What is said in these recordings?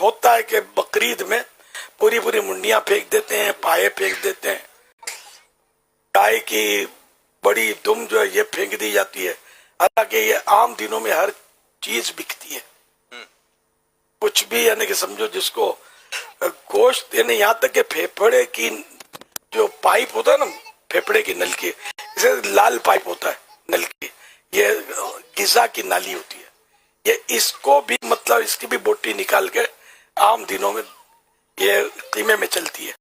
होता है कि बकरीद में पूरी पूरी मुंडियां फेंक देते हैं, पाए फेंक देते हैं, गाय की बड़ी दुम जो है ये फेंक दी जाती है। हालांकि ये आम दिनों में हर चीज बिकती है, कुछ भी, यानी कि समझो जिसको गोश्त, यानी यहाँ तक के फेफड़े की जो पाइप होता है ना, फेफड़े की नल की, इसे लाल पाइप होता है नल की, ये गिजा की नाली होती है, ये इसको भी मतलब इसकी भी बोटी निकाल के आम दिनों में ये कीमे में चलती है,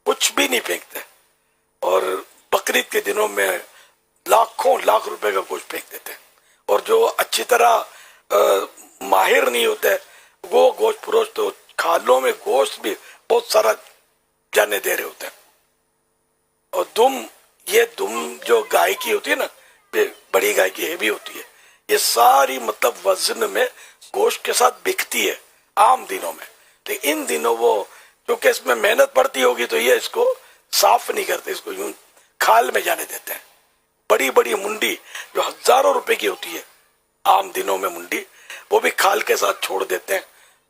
कुछ भी नहीं फेंकते। और बकरीद के दिनों में लाखों लाख रुपए का गोश्त फेंक देते हैं, और जो अच्छी तरह माहिर नहीं होते वो गोश्त फरोश तो खालों में गोश्त भी बहुत सारा जाने दे रहे होते हैं। और ये दुम जो गाय की होती है ना, बड़ी गाय की हेवी होती है, ये सारी मतलब वजन में गोश्त के साथ बिकती है आम दिनों में। लेकिन इन दिनों वो क्योंकि इसमें मेहनत पड़ती होगी तो ये इसको साफ नहीं करते, इसको यूं खाल में जाने देते हैं। बड़ी बड़ी मुंडी जो हजारों रुपए की होती है आम दिनों में मुंडी, वो भी खाल के साथ छोड़ देते हैं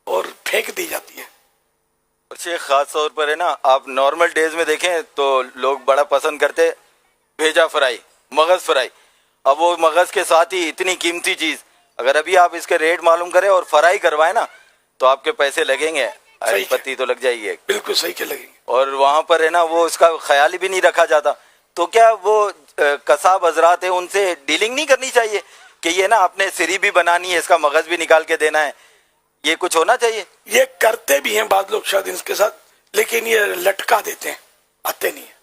और फेंक दी जाती है। शेख, खास तौर पर है ना, आप नॉर्मल डेज में देखें तो लोग बड़ा पसंद करते भेजा फ्राई, मगज फ्राई। अब वो मगज के साथ ही इतनी कीमती चीज, अगर अभी आप इसके रेट मालूम करें और फ्राई करवाएं ना तो आपके पैसे लगेंगे, हरी पत्ती तो लग जाएगी। बिल्कुल सही के लगेंगे। और वहां पर है ना वो इसका ख्याल भी नहीं रखा जाता। तो क्या वो कसाब हजरात है उनसे डीलिंग नहीं करनी चाहिए कि ये ना आपने सिरी भी बनानी है, इसका मगज भी निकाल के देना है, ये कुछ होना चाहिए? ये करते भी हैं बाद लोग शायद इसके साथ, लेकिन ये लटका देते हैं, आते नहीं है।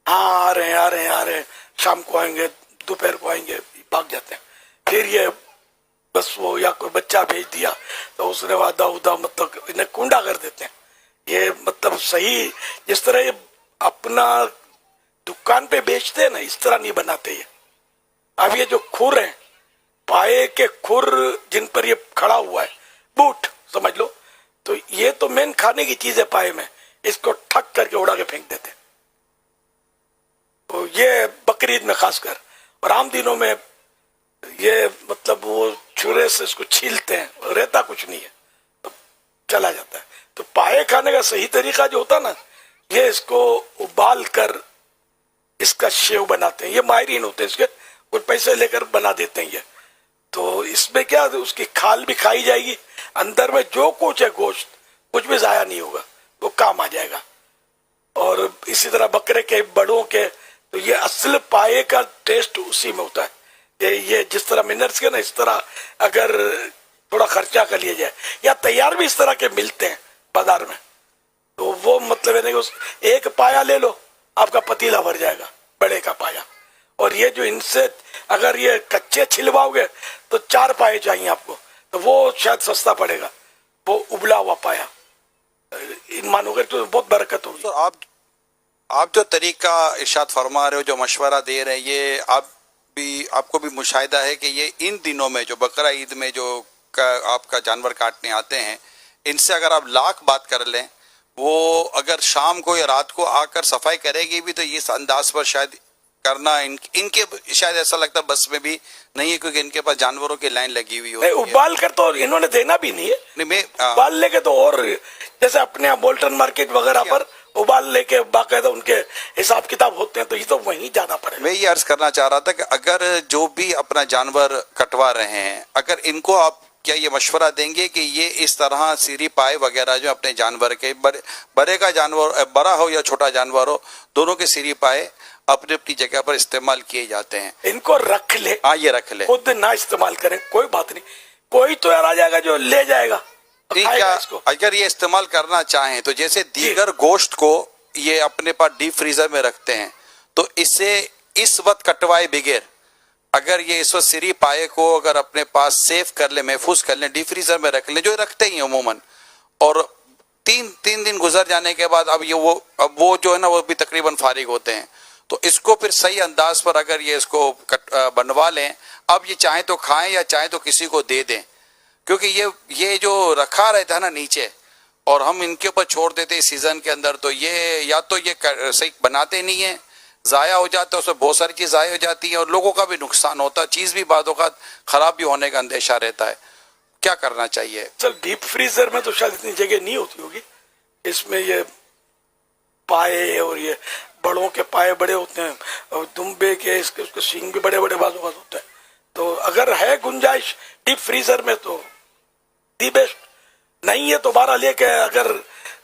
हाँ आ रहे हैं, आ रहे हैं, आ रहे हैं, शाम को आएंगे, दोपहर को आएंगे, भाग जाते हैं। फिर ये बस वो या कोई बच्चा भेज दिया तो उसने वादा उदा मतलब इन्हें कुंडा कर देते हैं। ये मतलब सही जिस तरह ये अपना दुकान पे बेचते हैं ना, इस तरह नहीं बनाते ये। अब ये जो खुर है, पाए के खुर जिन पर ये खड़ा हुआ है, बूट समझ लो, तो ये तो मेन खाने की चीज है पाए में, इसको ठक करके उड़ा के फेंक देते हैं। तो ये बकरीद में खासकर, और आम दिनों में ये मतलब वो छुरे से इसको छीलते हैं, रहता कुछ नहीं है तो चला जाता है। तो पाए खाने का सही तरीका जो होता ना, ये इसको उबाल कर इसका शेव बनाते हैं। ये माहिरीन होते हैं इसके, कुछ पैसे लेकर बना देते हैं ये। तो इसमें क्या, उसकी खाल भी खाई जाएगी, अंदर में जो कुछ है गोश्त कुछ भी जाया नहीं होगा, वो काम आ जाएगा। और इसी तरह बकरे के बड़ों के, तो ये असल पाए का टेस्ट उसी में होता है। ये जिस तरह मिनरल्स के ना, इस तरह अगर थोड़ा खर्चा कर लिया जाए, या तैयार भी इस तरह के मिलते हैं बाजार में, तो वो मतलब है ना कि एक पाया ले लो, आपका पतीला भर जाएगा, बड़े का पाया। और ये जो इनसे अगर ये कच्चे छिलवाओगे तो 4 पाए चाहिए आपको, तो वो शायद सस्ता पड़ेगा, वो उबला हुआ पाया इन मानोगे तो बहुत बरकत होगी। तो आप जो तरीका इरशाद फरमा रहे हो, जो मशवरा दे रहे हैं, ये आपको भी मुशाहिदा है कि ये इन दिनों में जो बकरा ईद में जो आपका जानवर काटने आते हैं, इनसे अगर आप लाख बात कर लें, वो अगर शाम को या रात को आकर सफाई करेगी भी तो इस अंदाज पर शायद करना इनके शायद ऐसा लगता है बस में भी नहीं है, क्योंकि इनके पास जानवरों की लाइन लगी हुई होती है। उबाल कर तो इन्होंने देना भी नहीं है, नहीं उबाल लेके तो, और जैसे अपने यहाँ बोल्टन मार्केट वगैरह पर उबाल लेके बाकायदा उनके हिसाब किताब होते हैं, तो ये तो वहीं जाना पड़ेगा। मैं ये अर्ज करना चाह रहा था कि अगर जो भी अपना जानवर कटवा रहे हैं, अगर इनको आप क्या ये मशवरा देंगे कि ये इस तरह सीरी पाए वगैरह जो अपने जानवर के बड़े का जानवर बड़ा हो या छोटा जानवर हो, दोनों के सीरी पाए अपनी अपनी जगह पर इस्तेमाल किए जाते हैं। इनको रख ले, हाँ ये रख ले, खुद ना इस्तेमाल करें कोई बात नहीं, कोई तो यार आ जाएगा जो ले जाएगा। ठीक है, अगर ये इस्तेमाल करना चाहें तो जैसे दीगर गोश्त को ये अपने पास डीप फ्रीजर में रखते हैं, तो इससे इस वक्त कटवाए बगैर अगर ये इस वक्त सीरी पाए को अगर अपने पास सेव कर ले, महफूज कर ले, डीप फ्रीजर में रख ले, जो रखते ही अमूमन, और तीन दिन गुजर जाने के बाद अब वो जो है ना वो भी तकरीबन फारिग होते हैं, तो इसको फिर सही अंदाज पर अगर ये इसको बनवा लें, अब ये चाहे तो खाएं या चाहे तो किसी को दे दें, क्योंकि ये जो रखा रहता है ना नीचे और हम इनके ऊपर छोड़ देते हैं सीजन के अंदर, तो ये या तो ये सही बनाते नहीं है, ज़ाया हो जाता है, उसमें बहुत सारी चीज़ ज़ाया हो जाती है और लोगों का भी नुकसान होता है, चीज़ भी बादों का ख़राब भी होने का अंदेशा रहता है। क्या करना चाहिए? चल डीप फ्रीजर में तो शायद इतनी जगह नहीं होती होगी, इसमें ये पाए और ये बड़ों के पाए बड़े होते हैं और दुम्बे के इसके उसके सींग भी बड़े बड़े बाजू बाजू होते हैं, तो अगर है गुंजाइश डीप फ्रीजर में तो दी बेस्ट, नहीं है तो बारह लेके अगर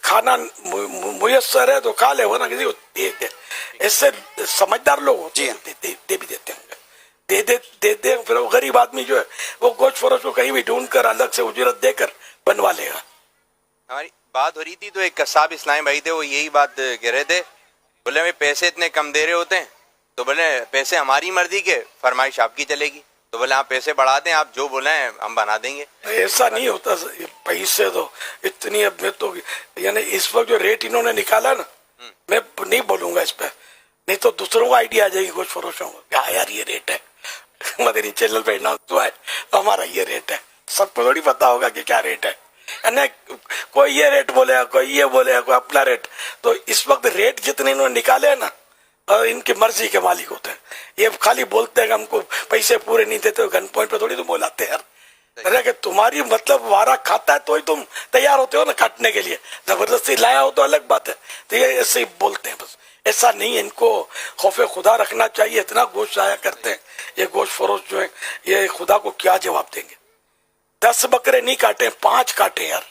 खाना मुयस्सर है तो खा ले, वरना किसी को दे दे। इससे समझदार लोग होते हैं, दे भी देते हैं, दे फिर वो गरीब आदमी जो है वो गोश्त फरोश को कहीं भी ढूंढ कर अलग से उजरत देकर बनवा लेगा। हमारी बात हो रही थी तो एक कसाब इस्लामी भाई थे, वो यही बात कह रहे थे, बोले भाई पैसे इतने कम दे रहे होते हैं, तो बोले पैसे हमारी मर्जी के, फरमाइश आपकी चलेगी, तो बोले आप पैसे बढ़ा दें, आप जो बोले हम बना देंगे। ऐसा नहीं होता पैसे तो इतनी, अब मैं तो यानी इस वक्त जो रेट इन्होंने निकाला ना, मैं नहीं बोलूंगा इस पे, नहीं तो दूसरों को आइडिया आ जाएगी कुछ फरोशों को, क्या यार ये रेट है मदनी चैनल पे अनाउंस हुआ है हमारा ये रेट है, सबको थोड़ी पता होगा कि क्या रेट है, कोई ये रेट बोलेगा, कोई ये बोलेगा, कोई अपना रेट। तो इस वक्त रेट जितने इन्होंने निकाले हैं ना, और इनकी मर्जी के मालिक होते हैं, ये खाली बोलते हैं कि हमको पैसे पूरे नहीं देते, गन पॉइंट पे थोड़ी तो बोलाते हैं यार, अरे कि तुम्हारी मतलब वारा खाता है तो ही तुम तैयार होते हो ना काटने के लिए, जबरदस्ती लाया हो तो अलग बात है, तो ये ऐसे ही बोलते हैं बस, ऐसा नहीं है, इनको खौफे खुदा रखना चाहिए, इतना गोश्त आया करते हैं ये गोश्त फरोश जो है, ये खुदा को क्या जवाब देंगे। 10 बकरे नहीं काटे, 5 काटे यार,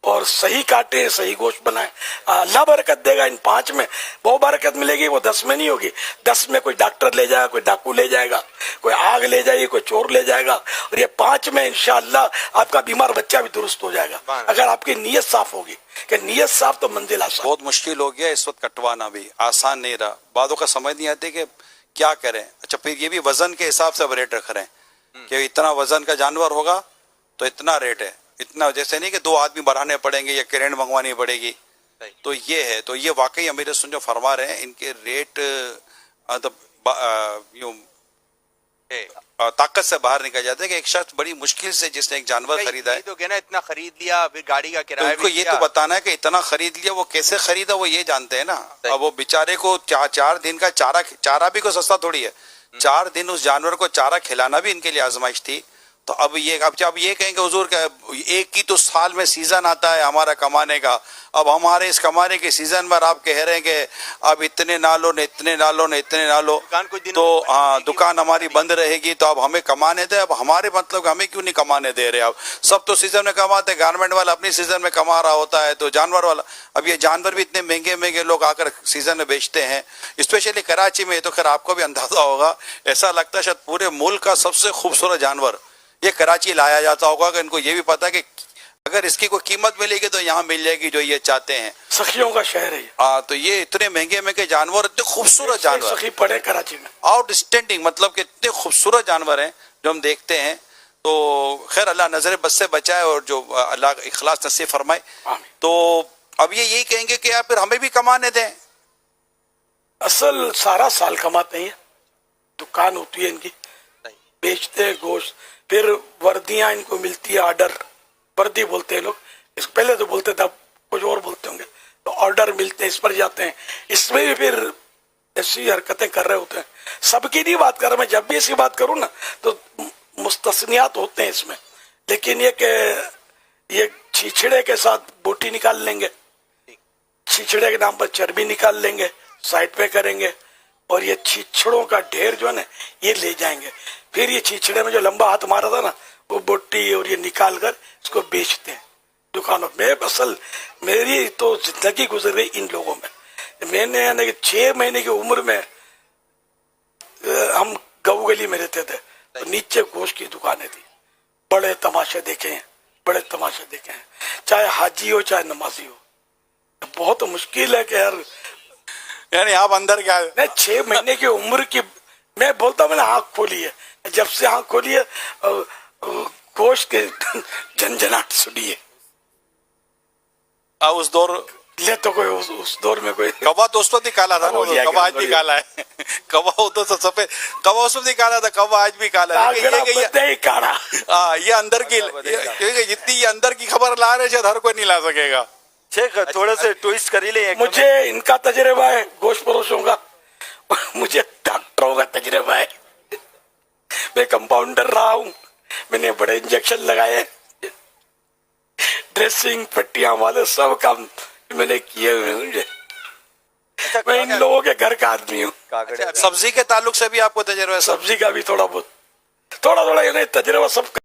और सही काटे, सही गोश्त बनाए, अल्लाह बरकत देगा इन 5 में, बहुत बरकत मिलेगी, वो 10 में नहीं होगी। 10 में कोई डॉक्टर ले जाएगा, कोई डाकू ले जाएगा, कोई आग ले जाएगी, कोई चोर ले जाएगा, और ये 5 में इंशाअल्लाह आपका बीमार बच्चा भी दुरुस्त हो जाएगा, अगर आपकी नीयत साफ होगी, कि नीयत साफ तो मंजिल आसान। बहुत मुश्किल हो गया इस वक्त, कटवाना भी आसान नहीं रहा, बातों का समझ नहीं आती कि क्या करें। अच्छा फिर ये भी वजन के हिसाब से अब रेट रख रहे हैं कि इतना वजन का जानवर होगा तो इतना रेट है, इतना, जैसे नहीं कि 2 आदमी बढ़ाने पड़ेंगे या क्रेन मंगवानी पड़ेगी, तो ये है, तो ये वाकई अमीर सुन जो फरमा रहे हैं, इनके रेट मतलब यूं ताकत से बाहर निकल जाते हैं कि एक शख्स बड़ी मुश्किल से जिसने एक जानवर खरीदा है, तो कहना इतना खरीद लिया, फिर गाड़ी का किराया तो ये तो बताना है कि इतना खरीद लिया, वो कैसे खरीदा वो ये जानते हैं ना। अब वो बेचारे को 4 दिन का चारा भी कोई सस्ता थोड़ी है, 4 दिन उस जानवर को चारा खिलाना भी इनके लिए आजमाइश थी। तो अब ये कहेंगे हुजूर का एक ही तो साल में सीजन आता है हमारा कमाने का, अब हमारे इस कमाने के सीजन में आप कह रहे हैं कि अब इतने ना लो न इतने ना लो न इतने ना लो, तो हाँ दुकान हमारी बंद रहेगी, तो अब हमें कमाने दे, अब हमारे मतलब हमें क्यों नहीं कमाने दे रहे, अब सब तो सीजन में कमाते, गारमेंट वाला अपनी सीजन में कमा रहा होता है, तो जानवर वाला, अब ये जानवर भी इतने महंगे महंगे लोग आकर सीजन में बेचते हैं, स्पेशली कराची में, तो खैर आपको भी अंदाजा होगा, ऐसा लगता है शायद पूरे मुल्क का सबसे खूबसूरत जानवर ये कराची लाया जाता होगा, कि इनको ये भी पता है कि अगर इसकी कोई कीमत मिलेगी तो यहाँ मिल जाएगी जो ये चाहते हैं, सखियों का शहर है। तो ये इतने महंगे महंगे जानवर, इतने खूबसूरत जानवर, सखी पड़े कराची में, आउटस्टैंडिंग, मतलब कि इतने खूबसूरत जानवर हैं जो हम देखते हैं। तो खैर अल्लाह नजर बस से बचाए और जो अल्लाह इखलास नसीब फरमाए। तो अब ये यही कहेंगे कि यार फिर हमें भी कमाने दें, असल सारा साल कमाते हैं, दुकान होती है इनकी, बेचते हैं गोश्त, फिर वर्दियां इनको मिलती है, ऑर्डर वर्दी बोलते हैं लोग, इस पहले तो बोलते थे, अब कुछ और बोलते होंगे, तो ऑर्डर मिलते हैं, इस पर जाते हैं, इसमें भी फिर ऐसी हरकतें कर रहे होते हैं। सबकी नहीं बात कर रहा मैं, जब भी इसकी बात करूं ना तो मुस्तस्नियात होते हैं इसमें, लेकिन ये छिछड़े के साथ बोटी निकाल लेंगे, छिछड़े के नाम पर चर्बी निकाल लेंगे, साइड पे करेंगे, और ये छिछड़ों का ढेर जो है ना ये ले जाएंगे, फिर ये छिछड़े में जो लंबा हाथ मारा था ना वो बोटी और ये निकाल कर इसको बेचते हैं दुकानों में। असल मेरी तो जिंदगी गुजर गई इन लोगों में। मैंने यानी कि 6 महीने की उम्र में हम गऊ गली में रहते थे, तो नीचे गोश्त की दुकानें थी, बड़े तमाशे देखे हैं, बड़े तमाशे देखे हैं, चाहे हाजी हो चाहे नमाजी हो, बहुत मुश्किल है कि यार, यानी आप अंदर क्या 6 महीने की उम्र की मैं बोलता हूँ, मैंने आँख खोली है, जब से आँख खोली है गोश्त के झंझनाट सुनी है। उस दौर ले तो कोई उस दौर में कोई कवा तो उस वक्त निकाला था ना, कवा आज भी काला है, कवा तो सफेद, कवा उस वक्त निकाला था, कवा आज भी काला है, ये अंदर की, जितनी ये अंदर की खबर ला रहे शायद हर कोई नहीं ला सकेगा। थोड़ा से ट्विस्ट कर ही ले। मुझे इनका तजर्बा है गोश्त परोसों का, मुझे डॉक्टरों का तजर्बा है, मैं कंपाउंडर रहा हूँ, मैंने बड़े इंजेक्शन लगाए, ड्रेसिंग, पट्टियां वाले सब काम मैंने किए हुए हैं, समझे। मैं इन लोगों के घर का आदमी हूँ। काकड़े सब्जी के ताल्लुक से भी आपको तजुर्बा है? सब्जी का भी थोड़ा बहुत, थोड़ा थोड़ा तजुर्बा सब